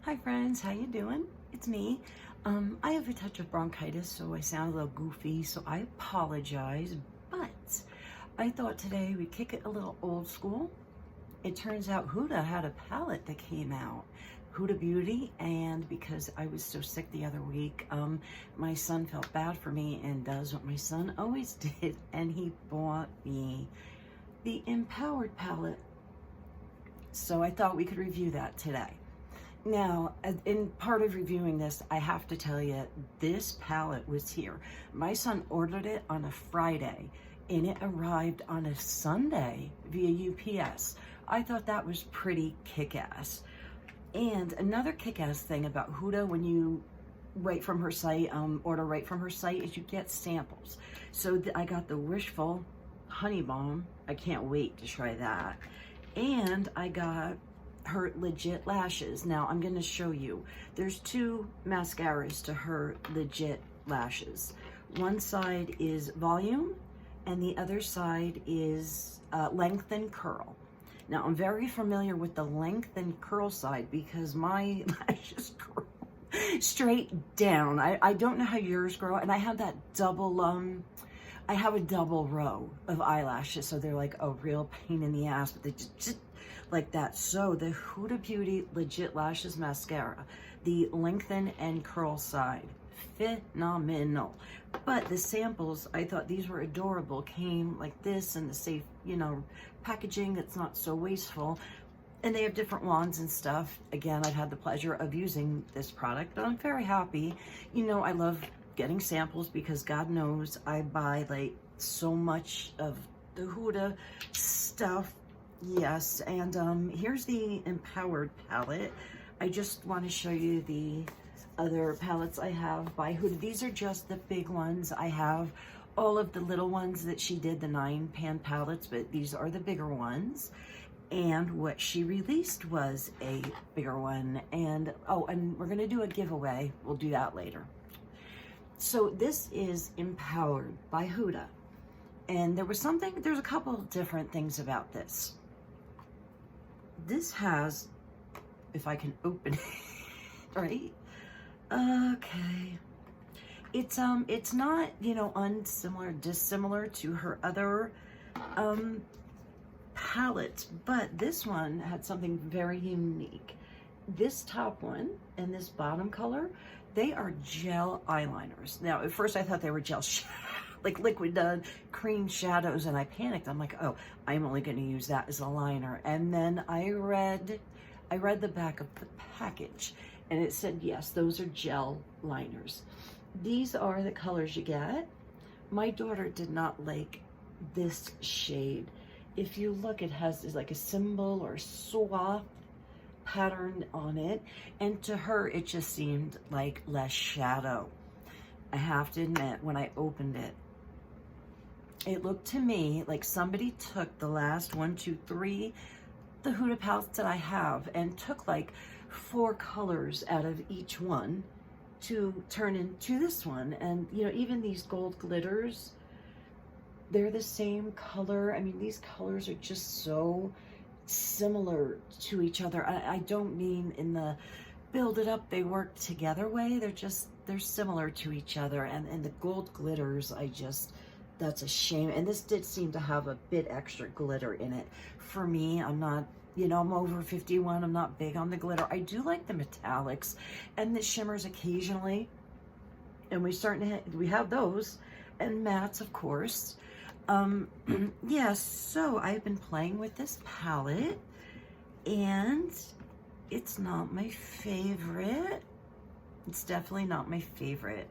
Hi friends, how you doing? It's me. I have a touch of bronchitis, so I sound a little goofy, so I apologize, but I thought today we'd kick it a little old school. It turns out Huda had a palette that came out, Huda Beauty, and because I was so sick the other week, my son felt bad for me and does what my son always did, and he bought me the Empowered palette. So I thought we could review that today. Now, in part of reviewing this, I have to tell you, this palette was here. My son ordered it on a Friday, and it arrived on a Sunday via UPS. I thought that was pretty kick-ass. And another kick-ass thing about Huda, when you right from her site, order right from her site, is you get samples. So I got the Wishful Honey Balm. I can't wait to try that. And I got her Legit lashes. Now I'm going to show you. There's two mascaras to her Legit lashes. One side is volume and the other side is length and curl. Now I'm very familiar with the length and curl side because my lashes grow straight down. I don't know how yours grow, and I have that double I have a double row of eyelashes, so they're like a real pain in the ass, but they just like that. So the Huda Beauty Legit Lashes Mascara, the lengthen and curl side, phenomenal. But the samples, I thought these were adorable, came like this in the safe, packaging that's not so wasteful. And they have different wands and stuff. Again, I've had the pleasure of using this product, but I'm very happy. I love getting samples because God knows I buy like so much of the Huda stuff. Yes, and here's the Empowered palette. I just want to show you the other palettes I have by Huda. These are just the big ones. I have all of the little ones that she did, the 9-pan palettes, but these are the bigger ones. And what she released was a bigger one. And and we're going to do a giveaway. We'll do that later. So this is Empowered by Huda. And there's a couple of different things about this. This has, if I can open it, right? Okay. It's not, dissimilar to her other palettes, but this one had something very unique. This top one and this bottom color, they are gel eyeliners. Now, at first I thought they were gel like liquid cream shadows, and I panicked. I'm like, oh, I'm only going to use that as a liner. And then I read the back of the package, and it said, yes, those are gel liners. These are the colors you get. My daughter did not like this shade. If you look, it has like a symbol or swath pattern on it, and to her it just seemed like less shadow. I have to admit, when I opened it, it looked to me like somebody took the last 1, 2, 3, the Huda palettes that I have, and took like 4 colors out of each one to turn into this one. And even these gold glitters, they're the same color. I mean, these colors are just so similar to each other. I don't mean in the build it up, they work together way. They're similar to each other. And the gold glitters, that's a shame. And this did seem to have a bit extra glitter in it. For me, I'm not, I'm over 51. I'm not big on the glitter. I do like the metallics and the shimmers occasionally. And we have those, and mattes, of course. Yes, so I've been playing with this palette, and it's not my favorite. It's definitely not my favorite.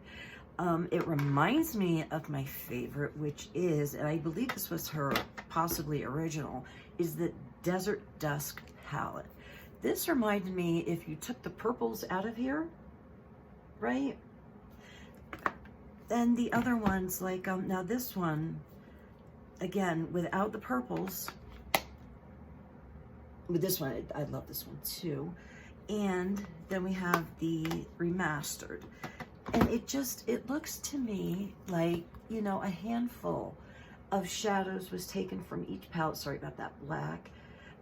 It reminds me of my favorite, which is, and I believe this was her possibly original, is the Desert Dusk palette. This reminded me, if you took the purples out of here, right? Then the other ones, like, now this one, again, without the purples. With this one, I love this one too. And then we have the remastered. And it looks to me like, a handful of shadows was taken from each palette. Sorry about that black.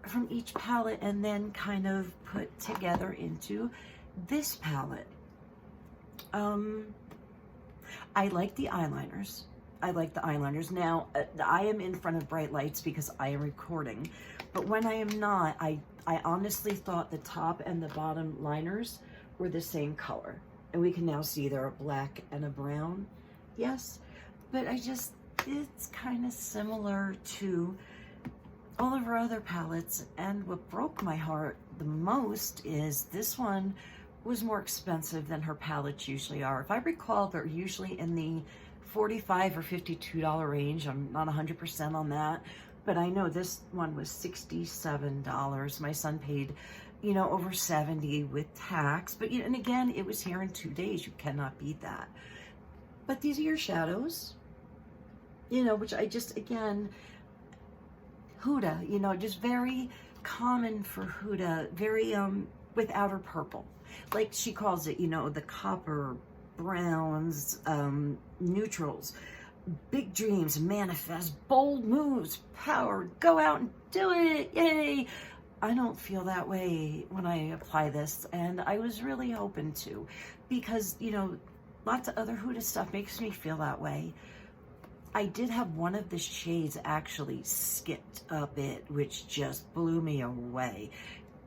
From each palette, and then kind of put together into This palette, I like the eyeliners. I like the eyeliners. Now, I am in front of bright lights because I am recording, but when I am not, I honestly thought the top and the bottom liners were the same color. And we can now see they're a black and a brown. Yes, but it's kind of similar to all of our other palettes. And what broke my heart the most is this one was more expensive than her palettes usually are. If I recall, they're usually in the $45 or $52 range. I'm not 100% on that, but I know this one was $67. My son paid, over $70 with tax. But and again, it was here in 2 days. You cannot beat that. But these are your shadows, which I just, again, Huda, just very common for Huda, very with outer purple. Like she calls it, the copper, browns, neutrals, big dreams, manifest, bold moves, power, go out and do it, yay. I don't feel that way when I apply this, and I was really hoping to, because, lots of other Huda stuff makes me feel that way. I did have one of the shades actually skipped a bit, which just blew me away.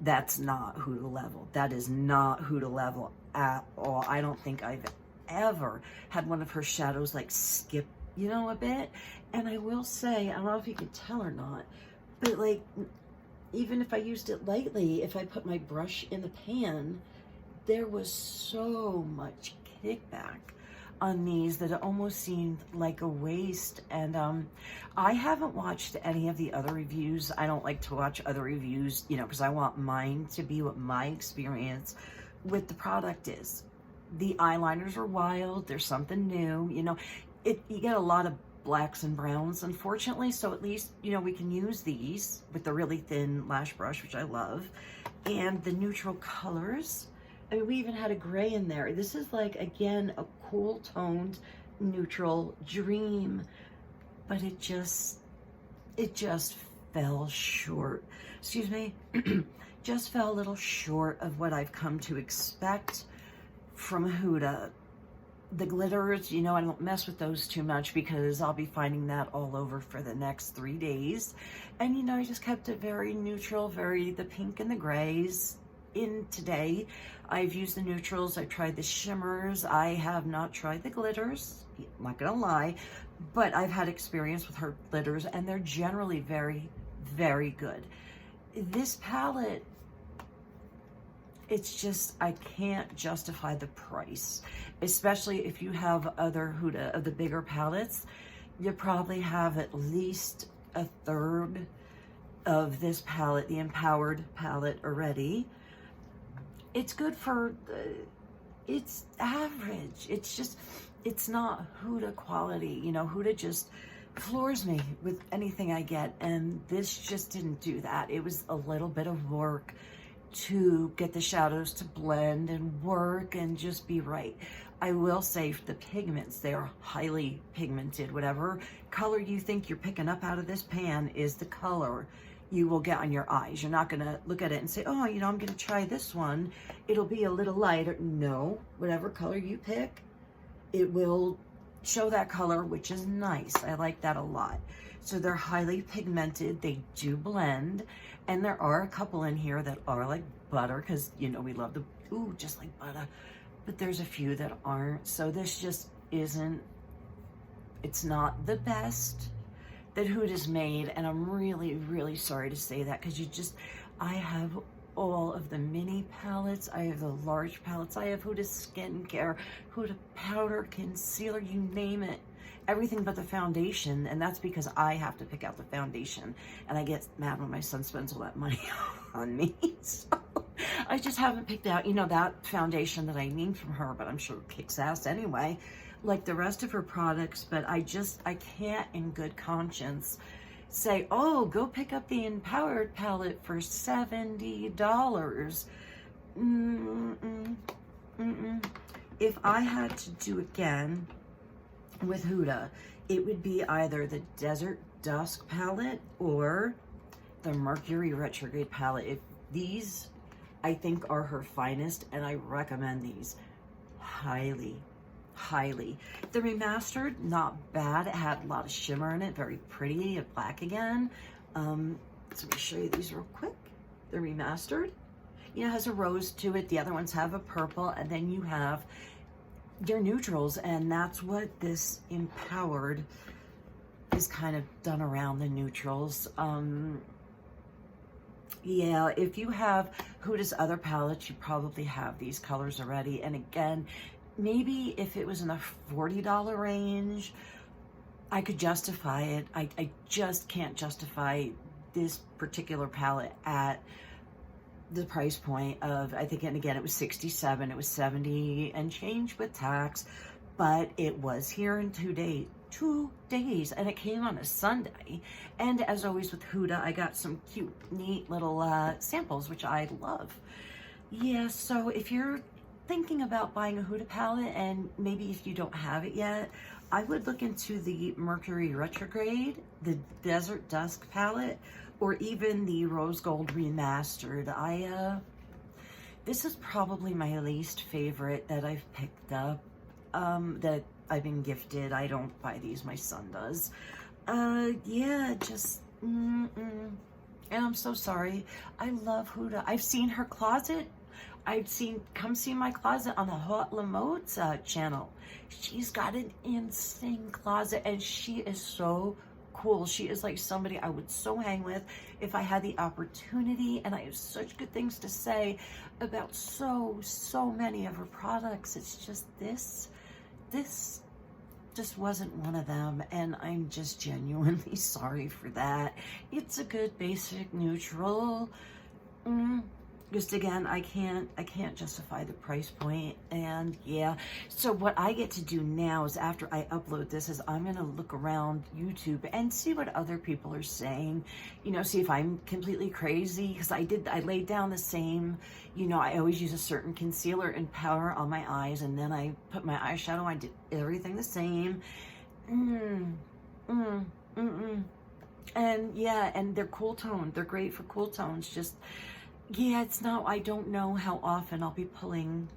That's not Huda level. That is not Huda level at all. I don't think I've ever had one of her shadows like skip, a bit. And I will say, I don't know if you can tell or not, but like, even if I used it lightly, if I put my brush in the pan, there was so much kickback on these that it almost seemed like a waste. And I haven't watched any of the other reviews. I don't like to watch other reviews, because I want mine to be what my experience with the product is. The eyeliners are wild. There's something new. You get a lot of blacks and browns, unfortunately, so at least, we can use these with the really thin lash brush, which I love, and the neutral colors. I mean, we even had a gray in there. This is like, again, a cool toned neutral dream, but it just fell short. Excuse me. Just fell a little short of what I've come to expect from Huda. The glitters, I don't mess with those too much because I'll be finding that all over for the next 3 days. And, I just kept it very neutral, the pink and the grays. In today, I've used the neutrals. I've tried the shimmers. I have not tried the glitters. I'm not gonna lie, but I've had experience with her glitters and they're generally very, very good. This palette, it's just, I can't justify the price, especially if you have other Huda of the bigger palettes. You probably have at least a third of this palette, the Empowered palette already. It's good for, it's average. It's not Huda quality. Huda just floors me with anything I get, and this just didn't do that. It was a little bit of work to get the shadows to blend and work and just be right. I will say for the pigments, they are highly pigmented. Whatever color you think you're picking up out of this pan is the color you will get on your eyes. You're not gonna look at it and say, oh, I'm gonna try this one. It'll be a little lighter. No, whatever color you pick, it will show that color, which is nice. I like that a lot. So they're highly pigmented. They do blend. And there are a couple in here that are like butter, because, we love the, ooh, just like butter. But there's a few that aren't. So this just isn't, it's not the best that Huda's made, and I'm really, really sorry to say that, because I have all of the mini palettes, I have the large palettes, I have Huda Skincare, Huda Powder, Concealer, you name it, everything but the foundation, and that's because I have to pick out the foundation, and I get mad when my son spends all that money on me, so I just haven't picked out, that foundation that I need from her, but I'm sure it kicks ass anyway, like the rest of her products. But I can't in good conscience say, oh, go pick up the Empowered palette for $70. If I had to do again with Huda, it would be either the Desert Dusk palette or the Mercury Retrograde palette. If these, I think are her finest, and I recommend these highly, highly. The remastered, not bad. It had a lot of shimmer in it, very pretty, black again. So let me show you these real quick. The remastered, you know, has a rose to it. The other ones have a purple, and then you have your neutrals, and that's what this empowered is kind of done around the neutrals. Yeah, if you have Huda's other palettes, you probably have these colors already. And again, maybe if it was in the $40 range, I could justify it. I just can't justify this particular palette at the price point of, I think, and again, it was 67, it was 70 and change with tax, but it was here in 2 days. 2 days, and it came on a Sunday. And as always with Huda, I got some cute, neat little samples, which I love. Yeah, so if you're thinking about buying a Huda palette, and maybe if you don't have it yet, I would look into the Mercury Retrograde, the Desert Dusk palette, or even the Rose Gold Remastered. This is probably my least favorite that I've picked up, that I've been gifted. I don't buy these, my son does. Yeah, just, and I'm so sorry. I love Huda. I've seen her closet. Come see my closet on the Hot Emote channel. She's got an insane closet, and she is so cool. She is like somebody I would so hang with if I had the opportunity, and I have such good things to say about so many of her products. It's just this just wasn't one of them, and I'm just genuinely sorry for that. It's a good basic neutral. Just again, I can't justify the price point. And yeah, so what I get to do now is, after I upload this, is I'm gonna look around YouTube and see what other people are saying, you know, see if I'm completely crazy, because I laid down the same, you know, I always use a certain concealer and powder on my eyes, and then I put my eyeshadow, I did everything the same. And yeah, and they're cool toned, they're great for cool tones. Just, yeah, it's not, I don't know how often I'll be pulling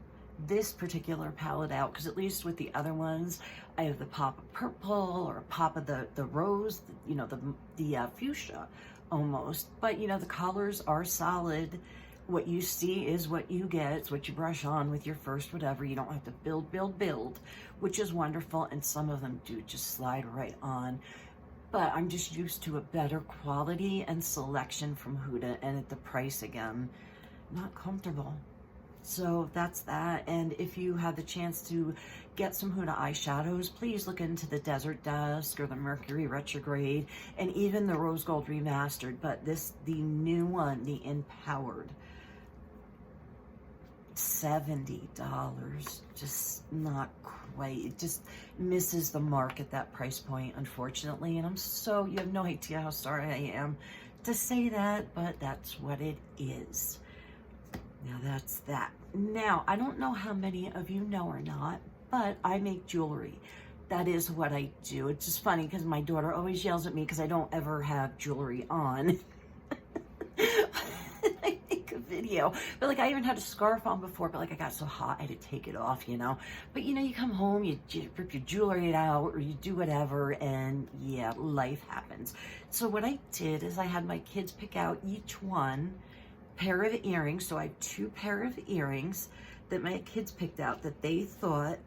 this particular palette out, because at least with the other ones, I have the pop of purple or a pop of the rose, you know, the fuchsia almost. But, you know, the colors are solid. What you see is what you get. It's what you brush on with your first whatever. You don't have to build, which is wonderful. And some of them do just slide right on. But I'm just used to a better quality and selection from Huda, and at the price, again, not comfortable. So that's that. And if you have the chance to get some Huda eyeshadows, please look into the Desert Dusk or the Mercury Retrograde, and even the Rose Gold Remastered. But the new one, the Empowered, $70, just not quite. It just misses the mark at that price point, unfortunately. And you have no idea how sorry I am to say that, but that's what it is. Now that's that. Now, I don't know how many of you know or not, but I make jewelry. That is what I do. It's just funny because my daughter always yells at me because I don't ever have jewelry on. I make a video, but like, I even had a scarf on before, but like, I got so hot I had to take it off, you know. But you know, you come home, you rip your jewelry out, or you do whatever, and yeah, life happens. So what I did is I had my kids pick out each one pair of earrings. So I have 2 pair of earrings that my kids picked out that they thought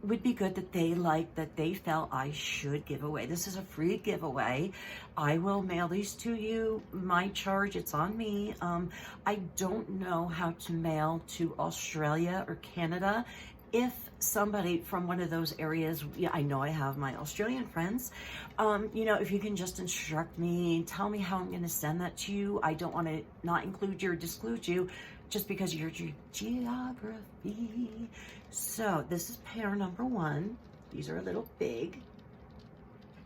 would be good, that they liked, that they felt I should give away. This is a free giveaway. I will mail these to you. My charge, it's on me. I don't know how to mail to Australia or Canada. If somebody from one of those areas, yeah, I know I have my Australian friends, you know, if you can just instruct me, tell me how I'm going to send that to you. I don't want to not include you or disclude you just because of your geography. So this is pair number 1. These are a little big.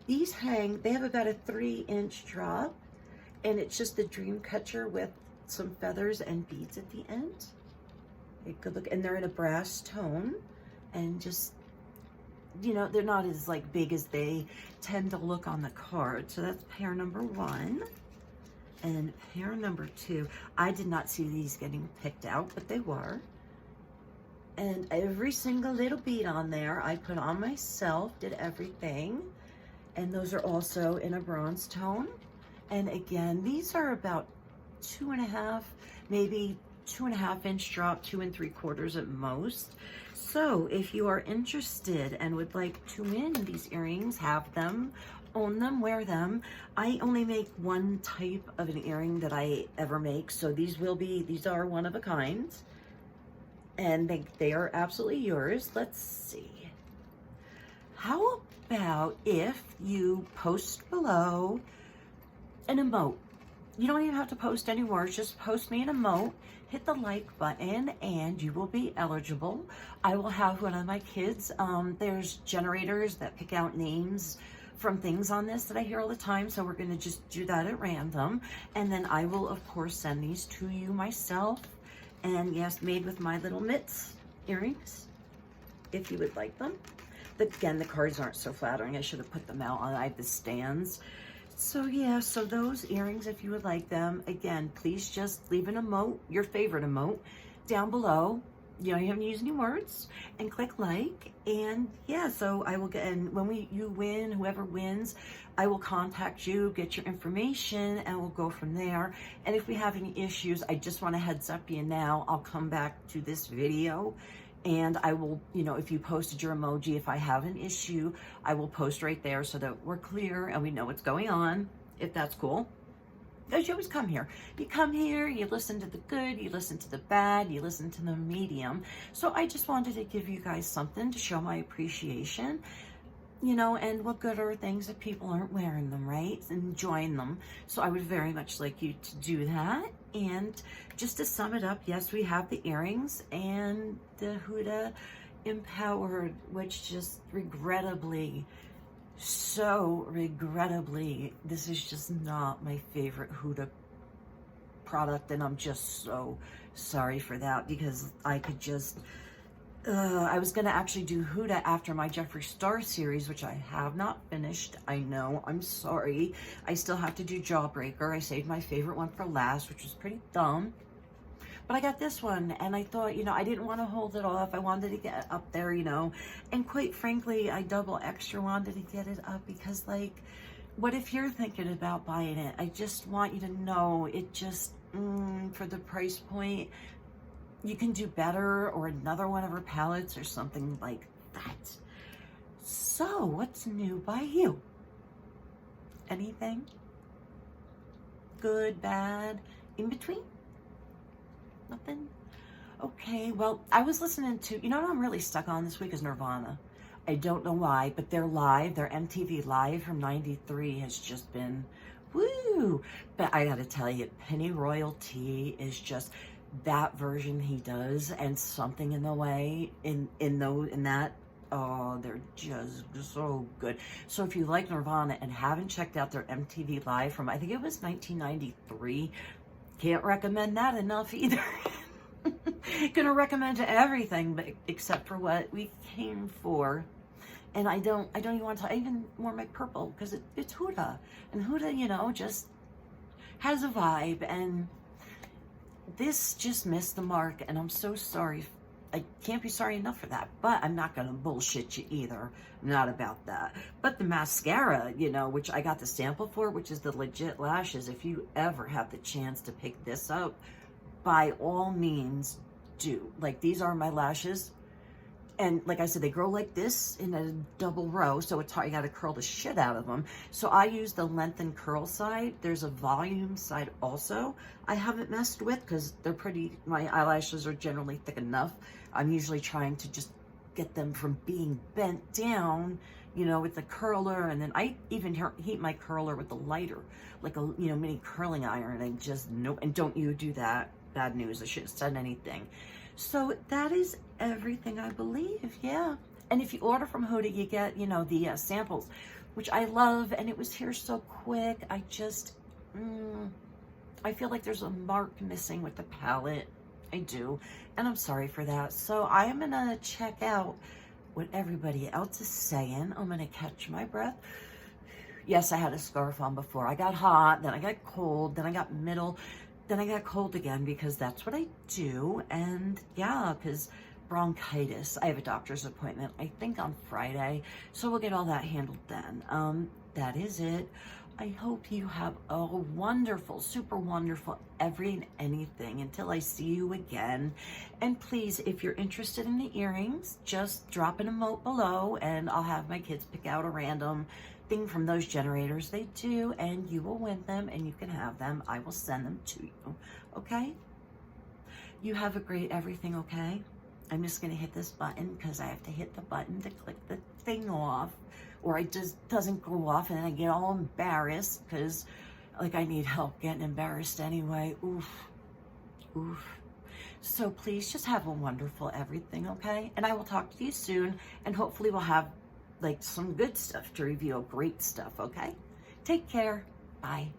These hang, they have about a 3-inch drop, and it's just the dream catcher with some feathers and beads at the end. Good look, and they're in a brass tone, and just, you know, they're not as like big as they tend to look on the card. So that's pair number 1. And pair number 2, I did not see these getting picked out, but they were. And every single little bead on there, I put on myself, did everything. And those are also in a bronze tone. And again, these are about 2.5, maybe 2.5-inch drop, 2 3/4 at most. So if you are interested and would like to win these earrings, have them, own them, wear them. I only make one type of an earring that I ever make. So these are one of a kind. And they are absolutely yours. Let's see. How about if you post below an emote? You don't even have to post any words, just post me an emote, hit the like button, and you will be eligible. I will have one of my kids, there's generators that pick out names from things on this that I hear all the time, so we're gonna just do that at random. And then I will, of course, send these to you myself. And yes, made with my little mitts earrings, if you would like them. Again, the cards aren't so flattering. I should have put them out on, I have the stands. So yeah, so those earrings, if you would like them, again, please just leave an emote, your favorite emote, down below. You don't have to use any words, and click like. And yeah, so I will get, and when you win, whoever wins, I will contact you, get your information, and we'll go from there. And if we have any issues, I just want to heads up you now, I'll come back to this video and I will, if you posted your emoji, if I have an issue, I will post right there so that we're clear and we know what's going on, if that's cool. Because you always come here. You come here, you listen to the good, you listen to the bad, you listen to the medium. So I just wanted to give you guys something to show my appreciation, and what good are things if people aren't wearing them, right? Enjoying them. So I would very much like you to do that. And just to sum it up, yes, we have the earrings and the Huda Empowered, which just regrettably, so regrettably, this is just not my favorite Huda product, and I'm just so sorry for that, because I could just I was gonna actually do Huda after my Jeffree Star series, which I have not finished. I know, I'm sorry. I still have to do Jawbreaker. I saved my favorite one for last, which was pretty dumb. But I got this one, and I thought, I didn't want to hold it off. I wanted to get up there, and quite frankly, I double extra wanted to get it up because, like, what if you're thinking about buying it? I just want you to know it just, for the price point, you can do better, or another one of her palettes or something like that. So, what's new by you? Anything? Good, bad, in between? Nothing? Okay, well, I was listening to, what I'm really stuck on this week is Nirvana. I don't know why, but their MTV Live from '93 has just been, woo! But I gotta tell you, Penny Royalty is just, that version he does, and Something in the Way, in that, oh, they're just so good. So if you like Nirvana and haven't checked out their MTV Live from, I think it was 1993, can't recommend that enough either. Gonna recommend everything, but except for what we came for. And I don't even want to, I even wore my purple because it's Huda, and Huda, just has a vibe, and this just missed the mark, and I'm so sorry. I can't be sorry enough for that, but I'm not gonna bullshit you either. Not about that. But the mascara, which I got the sample for, which is the Legit Lashes, if you ever have the chance to pick this up, by all means do. Like, these are my lashes. And like I said, they grow like this in a double row, so it's hard. You gotta curl the shit out of them. So I use the length and curl side. There's a volume side also I haven't messed with because they're pretty, my eyelashes are generally thick enough. I'm usually trying to just get them from being bent down, with the curler. And then I even heat my curler with the lighter, like a, mini curling iron. And just, no, and don't you do that. Bad news, I shouldn't have said anything. So that is everything, I believe, yeah. And if you order from Huda, you get, the samples, which I love, and it was here so quick. I just, I feel like there's a mark missing with the palette. I do, and I'm sorry for that. So I am gonna check out what everybody else is saying. I'm gonna catch my breath, Yes, I had a scarf on before. I got hot, then I got cold, then I got middle, then I got cold again because that's what I do. And yeah, because bronchitis. I have a doctor's appointment, I think on Friday. So we'll get all that handled then. That is it. I hope you have a wonderful, super wonderful every and anything until I see you again. And please, if you're interested in the earrings, just drop an emote below and I'll have my kids pick out a random thing from those generators they do, and you will win them and you can have them. I will send them to you, okay? You have a great everything, okay? I'm just gonna hit this button because I have to hit the button to click the thing off, or it just doesn't go off and then I get all embarrassed because like I need help getting embarrassed anyway. Oof, oof. So please just have a wonderful everything, okay? And I will talk to you soon and hopefully we'll have like some good stuff to review, great stuff, okay? Take care, bye.